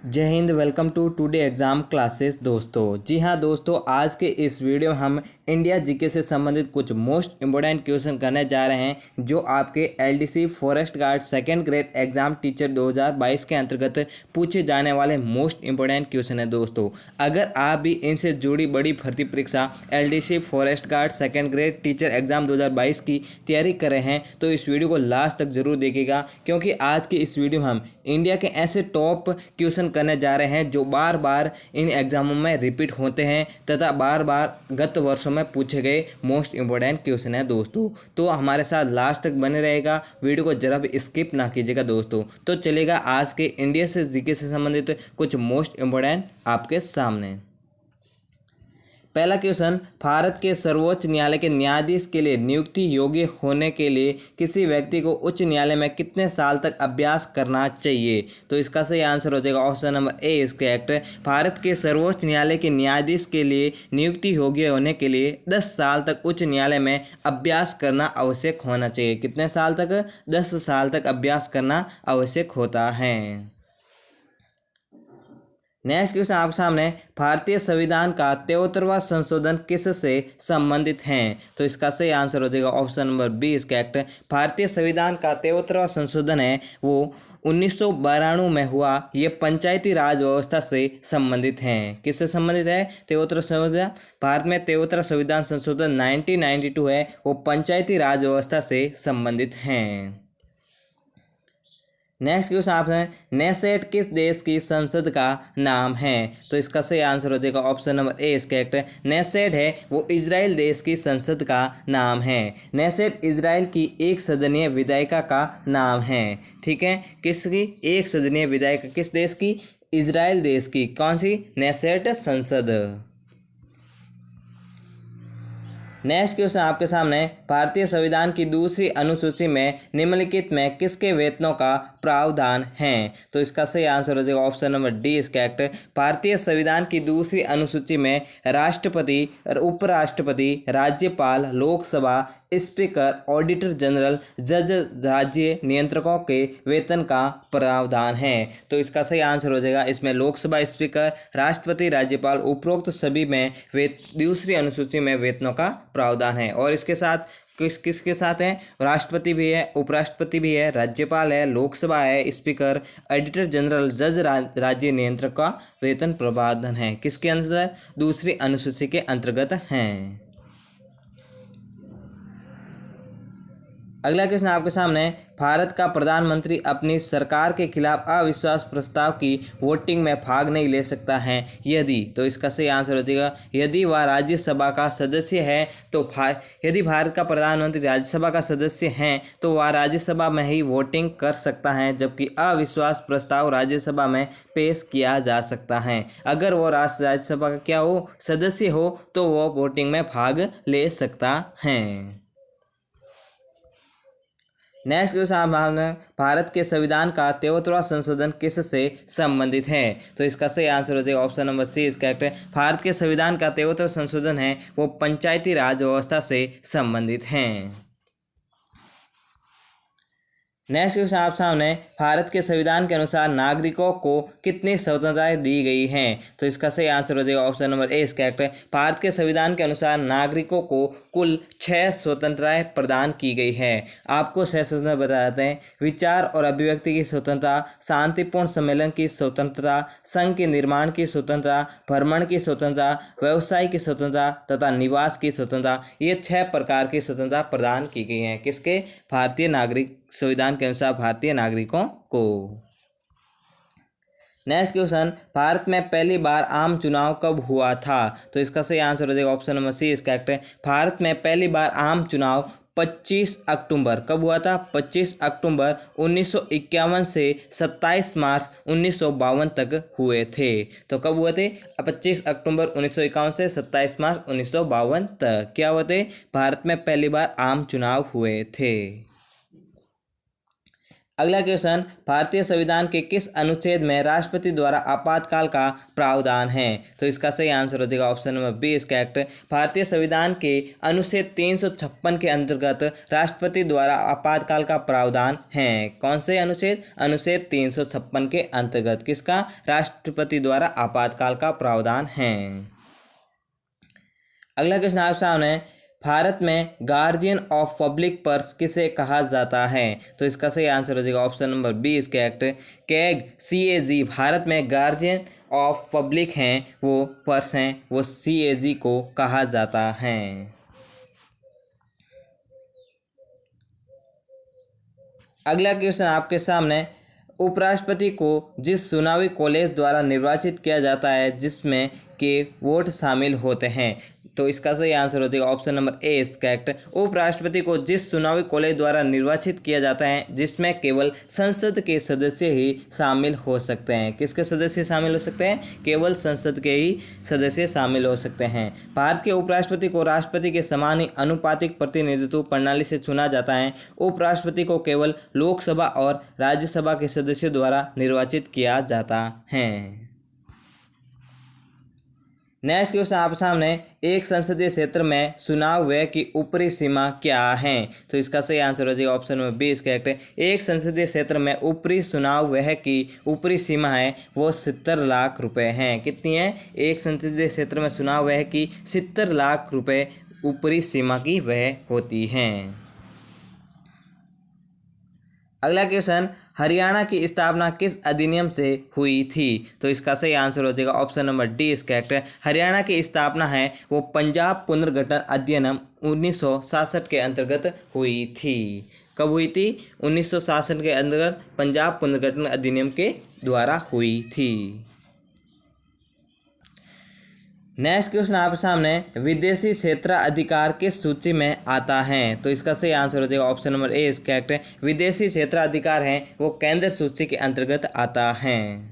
जय हिंद। Welcome to today exam classes दोस्तों। जी हाँ दोस्तों, आज के इस वीडियो में हम इंडिया जीके से संबंधित कुछ मोस्ट इंपॉर्टेंट क्वेश्चन करने जा रहे हैं जो आपके LDC forest guard second grade exam teacher 2022 के अंतर्गत पूछे जाने वाले मोस्ट इंपॉर्टेंट क्वेश्चन है दोस्तों। अगर आप भी इनसे जुड़ी बड़ी भर्ती परीक्षा LDC forest guard second grade teacher exam 2022 की तैयारी कर रहे हैं तो इस वीडियो को लास्ट तक जरूर देखिएगा, क्योंकि आज की इस वीडियो में हम इंडिया के ऐसे टॉप क्वेश्चन करने जा रहे हैं जो बार बार इन एग्जामों में रिपीट होते हैं तथा बार बार गत वर्षों में पूछे गए मोस्ट इंपॉर्टेंट क्वेश्चन है दोस्तों। तो हमारे साथ लास्ट तक बने रहेगा, वीडियो को जरा भी स्किप ना कीजिएगा दोस्तों। तो चलेगा आज के इंडिया से जीके से संबंधित कुछ मोस्ट इंपॉर्टेंट आपके सामने। पहला क्वेश्चन, भारत के सर्वोच्च न्यायालय के न्यायाधीश के लिए नियुक्ति योग्य होने के लिए किसी व्यक्ति को उच्च न्यायालय में कितने साल तक अभ्यास करना चाहिए? तो इसका सही आंसर हो जाएगा option number A is correct. Bharat के सर्वोच्च न्यायालय के न्यायाधीश के लिए नियुक्ति योग्य होने के लिए 10 साल तक उच्च न्यायालय में अभ्यास करना आवश्यक होना चाहिए। कितने साल तक? 10 साल तक अभ्यास करना आवश्यक होता है। नेक्स्ट क्वेश्चन आपके सामने, भारतीय संविधान का 73वां संशोधन किससे संबंधित है? तो इसका सही आंसर हो जाएगा option number B is correct. भारतीय संविधान का 73वां संशोधन है वो 1992 में हुआ। ये पंचायती राज व्यवस्था से संबंधित हैं। किससे संबंधित है? 73वां संशोधन। भारत में 73वां संविधान संशोधन 1992 है, वो पंचायती राज व्यवस्था से संबंधित हैं। नेक्स्ट क्वेश्चन आपने, नेसेट किस देश की संसद का नाम है? तो इसका सही आंसर हो जाएगा option number A is correct. Knesset है वो इजराइल देश की संसद का नाम है। नेसेट इजराइल की एक सदनीय विधायिका का नाम है। ठीक है, किसकी एक सदनीय विधायिका? किस देश की? इजराइल देश की। कौन सी? नेसेट संसद। नेक्स्ट क्वेश्चन आपके सामने, भारतीय संविधान की दूसरी अनुसूची में निम्नलिखित में किसके वेतनों का प्रावधान है? तो इसका सही आंसर हो जाएगा option number D is correct. भारतीय संविधान की दूसरी अनुसूची में राष्ट्रपति, उपराष्ट्रपति, राज्यपाल, लोकसभा स्पीकर, ऑडिटर जनरल, जज, राज्य नियंत्रकों के वेतन का प्रावधान है। तो इसका सही आंसर हो जाएगा इसमें लोकसभा स्पीकर, राष्ट्रपति, राज्यपाल, उपरोक्त सभी में दूसरी अनुसूची में वेतनों का प्रावधान है। और इसके साथ किसके साथ है? राष्ट्रपति भी है, उपराष्ट्रपति भी है, राज्यपाल है, लोकसभा है, स्पीकर, एडिटर जनरल, जज, राज्य नियंत्रक का वेतन प्रावधान है। किसके अंदर? दूसरी अनुसूची के अंतर्गत हैं। अगला क्वेश्चन आपके सामने, भारत का प्रधानमंत्री अपनी सरकार के खिलाफ अविश्वास प्रस्ताव की वोटिंग में भाग नहीं ले सकता है यदि? तो इसका सही आंसर हो जाएगा यदि वह राज्यसभा का सदस्य है तो यदि भारत का प्रधानमंत्री राज्यसभा का सदस्य हैं तो वह राज्यसभा में ही वोटिंग कर सकता है, जबकि अविश्वास प्रस्ताव राज्यसभा में पेश किया जा सकता है। अगर वो राज्यसभा का क्या हो? सदस्य हो तो वो वोटिंग में भाग ले सकता है। नेक्स्ट क्वेश्चन, भारत के संविधान का 73वां संशोधन किससे संबंधित है? तो इसका सही आंसर हो जाएगा option number C is correct. Bharat के संविधान का 73वां संशोधन है वो पंचायती राज व्यवस्था से संबंधित हैं। नेक्स्ट क्वेश्चन आप सामने, भारत के संविधान के अनुसार नागरिकों को कितनी स्वतंत्रताएं दी गई हैं? तो इसका सही आंसर हो जाएगा option number A is correct. Bharat के संविधान के अनुसार नागरिकों को कुल 6 स्वतंत्रताएं प्रदान की गई है। आपको 6 स्वतंत्रता बता देते हैं। विचार और अभिव्यक्ति की स्वतंत्रता, शांतिपूर्ण सम्मेलन की स्वतंत्रता, संघ के निर्माण की स्वतंत्रता, भ्रमण की स्वतंत्रता, व्यवसाय की स्वतंत्रता तथा निवास की स्वतंत्रता। ये 6 प्रकार की स्वतंत्रता प्रदान की गई हैं। किसके? भारतीय नागरिक संविधान के अनुसार भारतीय नागरिकों को। नेक्स्ट क्वेश्चन, भारत में पहली बार आम चुनाव कब हुआ था? तो इसका सही आंसर हो जाएगा option number C is correct. भारत में पहली बार आम चुनाव 25 अक्टूबर कब हुआ था? 25 अक्टूबर 1951 से 27 मार्च 1952 तक हुए थे। तो कब हुए थे? 25 अक्टूबर 1951 से 27 मार्च 1952 तक क्या हुए थे? भारत में पहली बार आम चुनाव हुए थे। अगला क्वेश्चन, भारतीय संविधान के किस अनुच्छेद में राष्ट्रपति द्वारा आपातकाल का प्रावधान है? तो इसका सही आंसर हो जाएगा ऑप्शन नंबर बी इसका करेक्ट। भारतीय संविधान के अनुच्छेद 356 के अंतर्गत राष्ट्रपति द्वारा आपातकाल का प्रावधान है। कौन से अनुच्छेद? अनुच्छेद 356 के अंतर्गत किसका? राष्ट्रपति द्वारा आपातकाल का प्रावधान है। अगला क्वेश्चन आपके सामने, भारत में गार्जियन ऑफ पब्लिक पर्स किसे कहा जाता है? तो इसका सही आंसर हो जाएगा option number B is correct. CAG CAG भारत में गार्जियन ऑफ पब्लिक हैं, वो पर्स हैं, वो CAG को कहा जाता है। अगला क्वेश्चन आपके सामने, उपराष्ट्रपति को जिस चुनावी कॉलेज द्वारा निर्वाचित किया जाता है जिसमें के वोट शामिल होते हैं, तो इसका सही आंसर हो जाएगा option number A is correct. उपराष्ट्रपति को जिस चुनावी कॉलेज द्वारा निर्वाचित किया जाता है जिसमें केवल संसद के सदस्य ही शामिल हो सकते हैं। किसके सदस्य शामिल हो सकते हैं? केवल संसद के ही सदस्य शामिल हो सकते हैं। भारत के उपराष्ट्रपति को राष्ट्रपति के समान ही अनुपातिक प्रतिनिधित्व प्रणाली से चुना जाता है। उपराष्ट्रपति को केवल लोकसभा और राज्यसभा के सदस्यों द्वारा निर्वाचित किया जाता है। नेक्स्ट क्वेश्चन आप सामने, एक संसदीय क्षेत्र में चुनाव व्यय की ऊपरी सीमा क्या है? तो इसका सही आंसर हो जाएगा option number B is correct. एक संसदीय क्षेत्र में ऊपरी चुनाव व्यय की ऊपरी सीमा है वो 70 लाख रुपए हैं। कितनी है? एक संसदीय क्षेत्र में चुनाव व्यय की 70 लाख रुपए ऊपरी सीमा की व्यय होती हैं। अगला क्वेश्चन, हरियाणा की स्थापना किस अधिनियम से हुई थी? तो इसका सही आंसर हो जाएगा option number D is correct. Haryana की स्थापना है वो पंजाब पुनर्गठन अधिनियम 1966 के अंतर्गत हुई थी। कब हुई थी? 1966 के अंतर्गत पंजाब पुनर्गठन अधिनियम के द्वारा हुई थी। नेक्स्ट क्वेश्चन आपके सामने, विदेशी क्षेत्राधिकार किस सूची में आता है? तो इसका सही आंसर हो जाएगा option number A is correct. विदेशी क्षेत्राधिकार है वो केंद्र सूची के अंतर्गत आता है।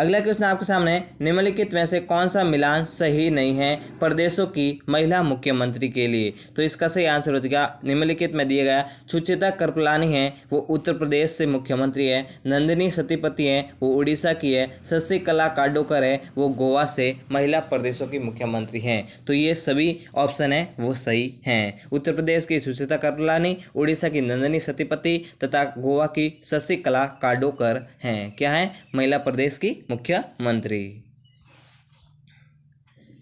अगला क्वेश्चन आपके सामने, निम्नलिखित में से कौन सा मिलान सही नहीं है प्रदेशों की महिला मुख्यमंत्री के लिए? तो इसका सही आंसर हो जाएगा, निम्नलिखित में दिया गया सुचिता कृपलानी है वो उत्तर प्रदेश से मुख्यमंत्री है, नंदिनी सतीपति है वो उड़ीसा की है, शशिकला काडोकर है वो गोवा से महिला प्रदेशों की मुख्यमंत्री हैं। तो ये सभी ऑप्शन है वो सही हैं। उत्तर प्रदेश की सुचिता कृपलानी, उड़ीसा की नंदिनी सतीपति तथा गोवा की शशिकला काडोकर हैं। क्या है? महिला प्रदेश की मुख्यमंत्री।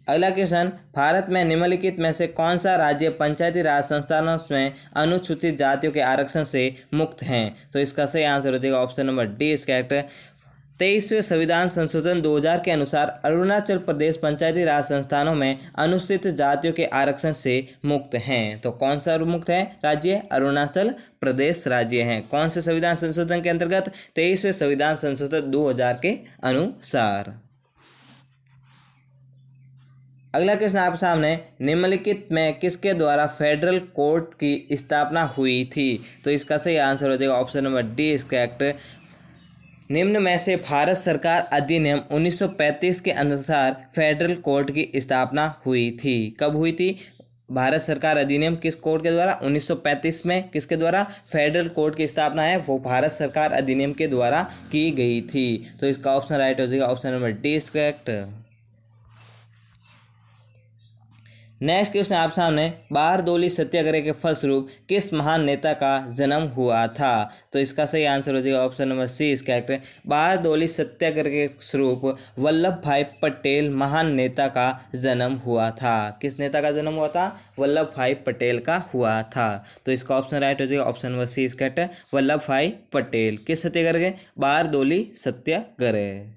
अगला क्वेश्चन, भारत में निम्नलिखित में से कौन सा राज्य पंचायती राज संस्थानों में अनुसूचित जातियों के आरक्षण से मुक्त हैं? तो इसका सही आंसर हो जाएगा option number D is correct. 23वें संविधान संशोधन 2000 के अनुसार अरुणाचल प्रदेश पंचायती राज संस्थानों में अनुसूचित जातियों के आरक्षण से मुक्त हैं। तो कौन सा मुक्त है राज्य? अरुणाचल प्रदेश राज्य है। कौन से संविधान संशोधन के अंतर्गत? 23वें संविधान संशोधन 2000 के अनुसार। अगला क्वेश्चन आप सामने, निम्नलिखित में किसके द्वारा फेडरल कोर्ट की स्थापना हुई थी? तो इसका सही आंसर हो जाएगा option number D is correct. निम्न में से भारत सरकार अधिनियम 1935 के अनुसार फेडरल कोर्ट की स्थापना हुई थी। कब हुई थी? भारत सरकार अधिनियम किस कोर्ट के द्वारा? 1935 में किसके द्वारा फेडरल कोर्ट की स्थापना है वो भारत सरकार अधिनियम के द्वारा की गई थी। तो इसका ऑप्शन राइट हो जाएगा option number D is correct. Next question आप सामने, बारदोली सत्याग्रह के फलस्वरूप किस महान नेता का जन्म हुआ था? तो इसका सही आंसर हो जाएगा option number C is correct. Bardoli सत्याग्रह के स्वरूप वल्लभ भाई पटेल महान नेता का जन्म हुआ था। किस नेता का जन्म हुआ था? वल्लभ भाई पटेल का हुआ था। तो इसका ऑप्शन राइट हो जाएगा option number C is correct. Vallabh Bhai Patel. किस सत्याग्रह? बारदोली सत्याग्रह।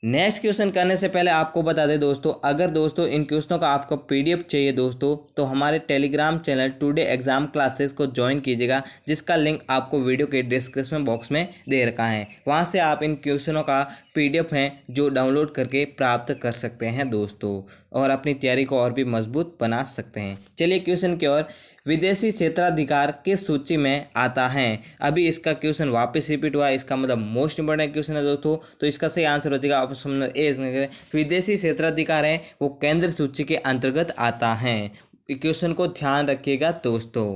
नेक्स्ट क्वेश्चन करने से पहले आपको बता दें दोस्तों, अगर दोस्तों इन क्वेश्चनों का आपको पीडीएफ चाहिए दोस्तों तो हमारे Telegram channel today exam classes को ज्वाइन कीजिएगा, जिसका लिंक आपको वीडियो के डिस्क्रिप्शन बॉक्स में दे रखा है। वहां से आप इन क्वेश्चनों का पीडीएफ है जो डाउनलोड करके प्राप्त कर सकते हैं दोस्तों, और अपनी तैयारी को और भी मजबूत बना सकते हैं। चलिए क्वेश्चन की ओर, विदेशी क्षेत्राधिकार किस सूची में आता है? अभी इसका क्वेश्चन वापस रिपीट हुआ, इसका मतलब मोस्ट इंपोर्टेंट क्वेश्चन है दोस्तों। तो इसका सही आंसर हो जाएगा ऑप्शन नंबर ए। विदेशी क्षेत्राधिकार है वो केंद्र सूची के अंतर्गत आता है। क्वेश्चन को ध्यान रखिएगा दोस्तों।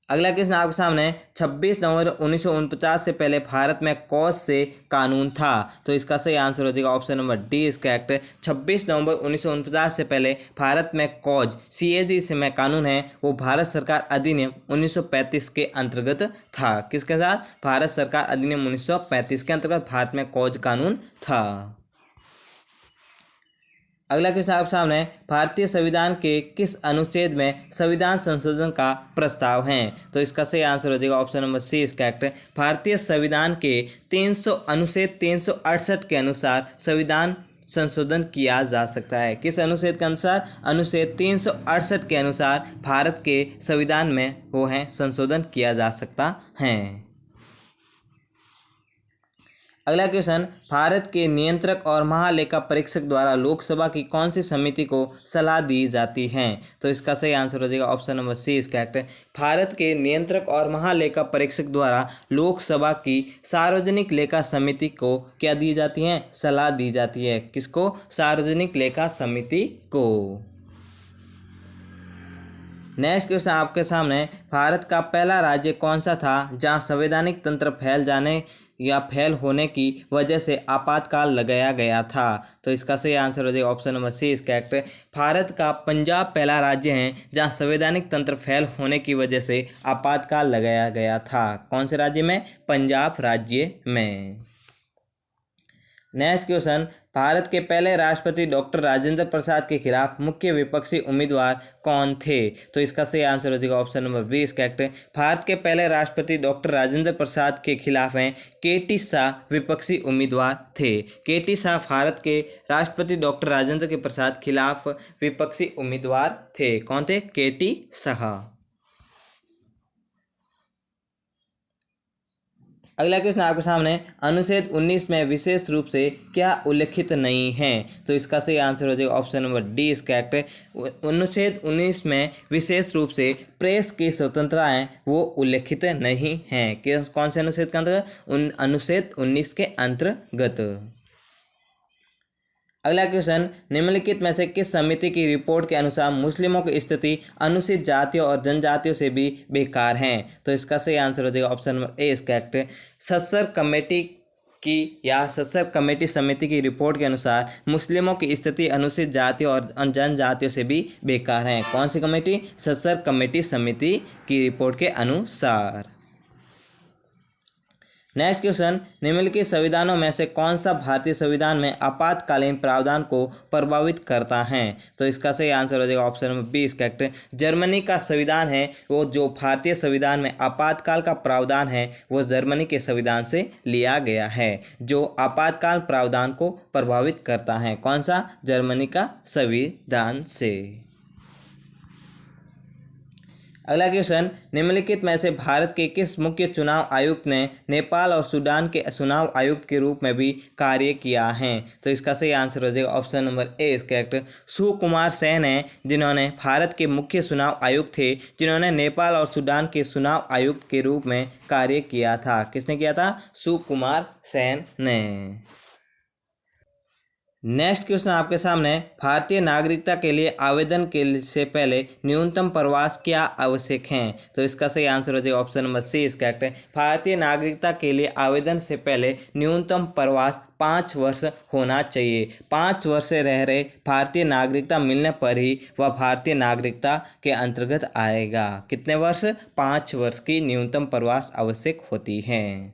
अगला क्वेश्चन आपके सामने 26 नवंबर 1949 से पहले भारत में कौन से कानून था? तो इसका सही आंसर हो जाएगा option number D is correct. 26 नवंबर 1949 से पहले भारत में कॉज CAG से में कानून है वो भारत सरकार अधिनियम 1935 के अंतर्गत था। किसके साथ? भारत सरकार अधिनियम 1935 के अंतर्गत भारत में कॉज कानून था। अगला क्वेश्चन आपके सामने भारतीय संविधान के किस अनुच्छेद में संविधान संशोधन का प्रस्ताव है? तो इसका सही आंसर हो जाएगा option number C is correct. भारतीय संविधान के 300 अनुच्छेद 368 के अनुसार संविधान संशोधन किया जा सकता है। किस अनुच्छेद के अनुसार? अनुच्छेद 368 के अनुसार भारत के संविधान में वो है संशोधन किया जा सकता है। अगला क्वेश्चन भारत के नियंत्रक और महालेखा परीक्षक द्वारा लोकसभा की कौन सी समिति को सलाह दी जाती है? तो इसका सही आंसर हो जाएगा option number C is correct. Bharat के नियंत्रक और महालेखा परीक्षक द्वारा लोकसभा की सार्वजनिक लेखा समिति को क्या दी जाती है? सलाह दी जाती है। किसको? सार्वजनिक लेखा समिति को। नेक्स्ट क्वेश्चन आपके सामने भारत का पहला राज्य कौन सा था जहां संवैधानिक तंत्र फैल जाने या फेल होने की वजह से आपातकाल लगाया गया था? तो इसका सही आंसर हो जाएगा option number C is correct. भारत का पंजाब पहला राज्य है जहां संवैधानिक तंत्र फेल होने की वजह से आपातकाल लगाया गया था। कौन से राज्य में? पंजाब राज्य में। नेक्स्ट क्वेश्चन भारत के पहले राष्ट्रपति डॉक्टर राजेंद्र प्रसाद के खिलाफ मुख्य विपक्षी उम्मीदवार कौन थे? तो इसका सही आंसर हो जाएगा option number B is correct. Bharat के पहले राष्ट्रपति डॉक्टर राजेंद्र प्रसाद के खिलाफ हैं KT शाह विपक्षी उम्मीदवार थे। KT शाह भारत के राष्ट्रपति डॉक्टर राजेंद्र के प्रसाद खिलाफ विपक्षी उम्मीदवार थे। कौन थे? KT शाह। अगला क्वेश्चन आपके सामने अनुच्छेद 19 में विशेष रूप से क्या उल्लिखित नहीं है? तो इसका सही आंसर हो जाएगा option number D is correct. अनुच्छेद 19 में विशेष रूप से प्रेस की स्वतंत्रता है वो उल्लिखित नहीं है। कौन से अनुच्छेद के अंतर्गत? अनुच्छेद 19 के अंतर्गत। अगला क्वेश्चन निम्नलिखित में से किस समिति की रिपोर्ट के अनुसार मुस्लिमों की स्थिति अनुसूचित जातियों और जनजातियों से भी बेकार है? तो इसका सही आंसर हो जाएगा option number A is correct. सत्सर कमेटी की या सत्सर कमेटी समिति की रिपोर्ट के अनुसार मुस्लिमों की स्थिति अनुसूचित जातियों और जनजातियों से भी बेकार है। कौन सी कमेटी? सत्सर कमेटी समिति की रिपोर्ट के अनुसार। नेक्स्ट क्वेश्चन निम्नलिखित संविधानों में से कौन सा भारतीय संविधान में आपातकालीन प्रावधान को प्रभावित करता है? तो इसका सही आंसर हो जाएगा option number B is correct. Germany का संविधान है वो जो भारतीय संविधान में आपातकाल का प्रावधान है वो जर्मनी के संविधान से लिया गया है जो आपातकाल प्रावधान को प्रभावित करता है। कौन सा? जर्मनी का संविधान से। अगला क्वेश्चन निम्नलिखित में से भारत के किस मुख्य चुनाव आयुक्त ने नेपाल और सूडान के चुनाव आयुक्त के रूप में भी कार्य किया है? तो इसका सही आंसर हो जाएगा option number A is correct. Sukumar Sen हैं जिन्होंने भारत के मुख्य चुनाव आयुक्त थे जिन्होंने नेपाल और सूडान के चुनाव आयुक्त के रूप में कार्य किया था। किसने किया था? सुकुमार सेन ने। नेक्स्ट क्वेश्चन आपके सामने भारतीय नागरिकता के लिए आवेदन के से पहले न्यूनतम प्रवास क्या आवश्यक हैं? तो इसका सही आंसर हो जाएगा option number C is correct. भारतीय नागरिकता के लिए आवेदन से पहले न्यूनतम प्रवास 5 वर्ष होना चाहिए। 5 वर्ष से रह रहे भारतीय नागरिकता मिलने पर ही वह भारतीय नागरिकता के अंतर्गत आएगा। कितने वर्ष? 5 वर्ष की न्यूनतम प्रवास आवश्यक होती है।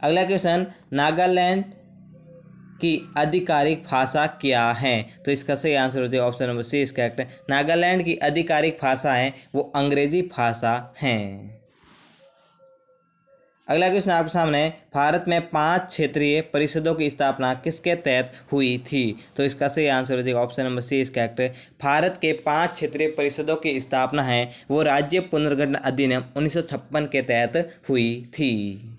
अगला क्वेश्चन नागालैंड की आधिकारिक भाषा क्या है? तो इसका सही आंसर हो जाएगा option number C is correct. Nagaland की आधिकारिक भाषा है वो अंग्रेजी भाषा है। अगला क्वेश्चन आपके सामने भारत में 5 क्षेत्रीय परिषदों की स्थापना किसके तहत हुई थी? तो इसका सही आंसर हो जाएगा option number C is correct. Bharat के 5 क्षेत्रीय परिषदों की स्थापना है वो राज्य पुनर्गठन अधिनियम 1956 के तहत हुई थी।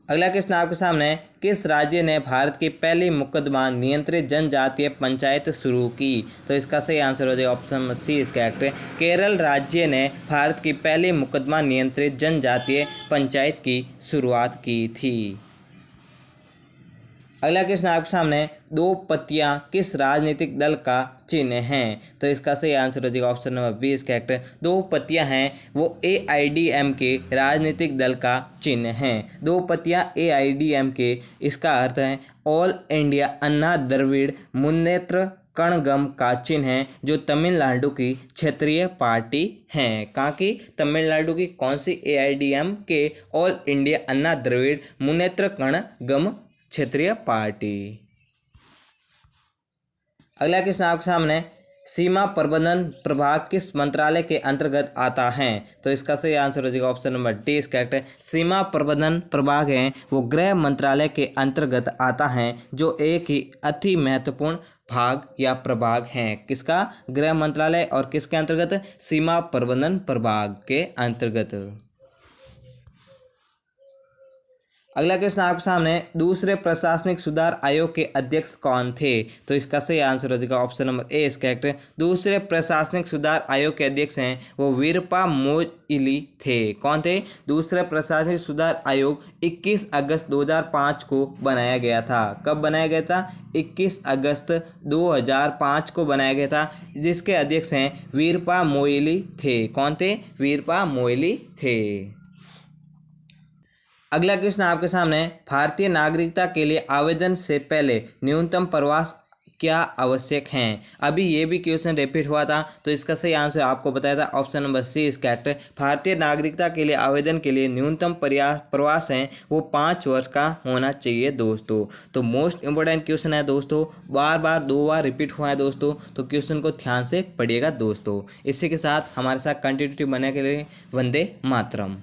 अगला क्वेश्चन आपके सामने किस राज्य ने भारत की पहली मुकदमा नियंत्रित जनजातीय पंचायत शुरू की? तो इसका सही आंसर हो जाएगा option number C is correct. Kerala राज्य ने भारत की पहली मुकदमा नियंत्रित जनजातीय पंचायत की शुरुआत की थी। अगला क्वेश्चन आपके सामने, दो पत्तियां किस राजनीतिक दल का चिन्ह हैं? तो इसका सही आंसर हो जाएगा option number B is correct. दो पत्तियां हैं वो AIDMK राजनीतिक दल का चिन्ह हैं। दो पत्तियां AIDMK, इसका अर्थ है ऑल इंडिया अन्ना द्रविड़ मुन्नेत्र कणगम का चिन्ह है, जो तमिलनाडु की क्षेत्रीय पार्टी है। कहाँ की? तमिलनाडु की कौन सी? AIDMK ऑल इंडिया अन्ना द्रविड़ मुन्नेत्र कणगम क्षेत्रीय पार्टी। अगला क्वेश्चन आपके सामने, सीमा प्रबंधन प्रभाग किस मंत्रालय के अंतर्गत आता है? तो इसका सही आंसर हो जाएगा option number D is correct है। सीमा प्रबंधन प्रभाग है वो गृह मंत्रालय के अंतर्गत आता है, जो एक ही अति महत्वपूर्ण भाग या प्रभाग है। किसका? गृह मंत्रालय और किसके अंतर्गत? सीमा प्रबंधन प्रभाग के अंतर्गत। अगला क्वेश्चन आपके सामने, दूसरे प्रशासनिक सुधार आयोग के अध्यक्ष कौन थे? तो इसका सही आंसर हो जाएगा option number A is correct. दूसरे प्रशासनिक सुधार आयोग के अध्यक्ष हैं वो वीरप्पा मोइली थे। कौन थे? दूसरे प्रशासनिक सुधार आयोग 21 अगस्त 2005 को बनाया गया था। कब बनाया गया था? 21 अगस्त 2005 को बनाया गया था, जिसके अध्यक्ष हैं वीरप्पा मोइली थे। कौन थे? वीरप्पा मोइली थे। अगला क्वेश्चन आपके सामने, भारतीय नागरिकता के लिए आवेदन से पहले न्यूनतम प्रवास क्या आवश्यक हैं? अभी ये भी क्वेश्चन रिपीट हुआ था, तो इसका सही आंसर आपको बताया था option number C is correct. भारतीय नागरिकता के लिए आवेदन के लिए न्यूनतम प्रवास है वो 5 वर्ष का होना चाहिए दोस्तों। तो मोस्ट इंपॉर्टेंट क्वेश्चन है दोस्तों, बार बार 2 बार रिपीट हुआ है दोस्तों, तो क्वेश्चन को ध्यान से पढ़िएगा दोस्तों। इसी के साथ हमारे साथ कंटिन्यूटी बनने के लिए वंदे मातरम।